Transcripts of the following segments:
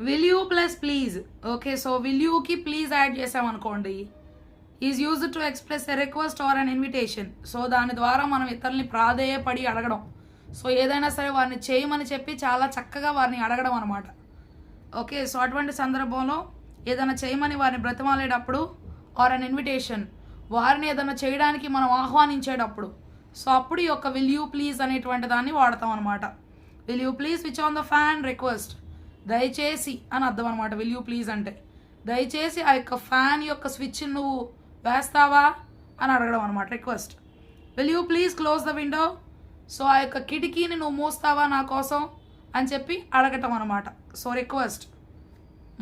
Will you plus please. Okay, so will యూకి please add చేసామనుకోండి, is used to express a request or an invitation. So దాని ద్వారా మనం ఇతరుల్ని ప్రాధేయపడి అడగడం. సో ఏదైనా సరే వారిని చేయమని చెప్పి చాలా చక్కగా వారిని అడగడం అనమాట. ఓకే, సో అటువంటి సందర్భంలో ఏదైనా చేయమని వారిని బ్రతిమాలేటప్పుడు ఆర్ అన్ ఇన్విటేషన్, వారిని ఏదైనా చేయడానికి మనం ఆహ్వానించేటప్పుడు, సో అప్పుడు ఈ యొక్క విల్ యూ ప్లీజ్ అనేటువంటి దాన్ని వాడతాం అనమాట. Will you please switch on the fan request, దయచేసి అని అర్థం అనమాట. విల్ యూ ప్లీజ్ అంటే దయచేసి ఆ యొక్క ఫ్యాన్ యొక్క స్విచ్ నువ్వు వేస్తావా అని అడగడం అనమాట, request. Will you please close the window, so ఆ యొక్క కిటికీని నువ్వు మూస్తావా నా కోసం అని చెప్పి అడగటం అనమాట. సో రిక్వెస్ట్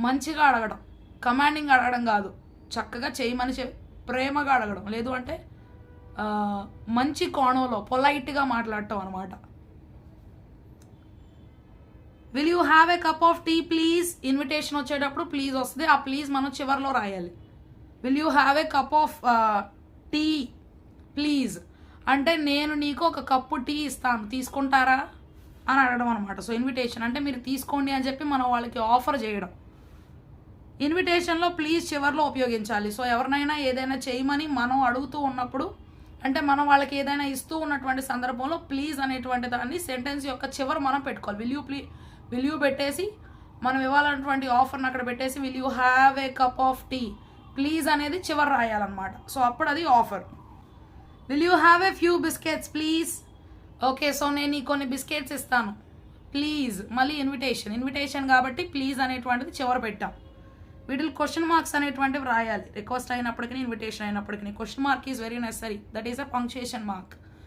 మంచిగా అడగడం, కమాండింగ్ అడగడం కాదు, చక్కగా చేయమని ప్రేమగా అడగడం, లేదు అంటే మంచి కోణంలో పొలైట్గా మాట్లాడటం అనమాట. Will you have a cup of tea please, invitation వచ్చేటప్పుడు ప్లీజ్ వస్తుంది, ఆ ప్లీజ్ మనం చివరిలో రాయాలి. Will you have a cup of tea please అంటే నేను నీకు ఒక కప్పు టీ ఇస్తాను, తీసుకుంటారా అని అడగడం అనమాట. సో ఇన్విటేషన్ అంటే మీరు తీసుకోండి అని చెప్పి మనం వాళ్ళకి ఆఫర్ చేయడం. ఇన్విటేషన్లో ప్లీజ్ చివరిలో ఉపయోగించాలి. సో ఎవరినైనా ఏదైనా చేయమని మనం అడుగుతూ ఉన్నప్పుడు, అంటే మనం వాళ్ళకి ఏదైనా ఇస్తూ ఉన్నటువంటి సందర్భంలో ప్లీజ్ అనేటువంటి దాన్ని సెంటెన్స్ యొక్క చివరి మనం పెట్టుకోవాలి. విల్ యూ పెట్టేసి మనం ఇవ్వాలన్నటువంటి ఆఫర్ని అక్కడ పెట్టేసి will you have a cup of tea please అనేది చివరి రాయాలన్నమాట. సో అప్పుడు అది offer. Will you have a few biscuits please. Okay, so నేను నీకు కొన్ని బిస్కెట్స్ ఇస్తాను ప్లీజ్, మళ్ళీ ఇన్విటేషన్ కాబట్టి ప్లీజ్ అనేటువంటిది చివర పెట్టాం. వీటిలో క్వశ్చన్ మార్క్స్ అనేటువంటివి రాయాలి, రిక్వెస్ట్ అయినప్పటికీ ఇన్విటేషన్ అయినప్పటికీ. Question mark is very necessary, that is a punctuation mark.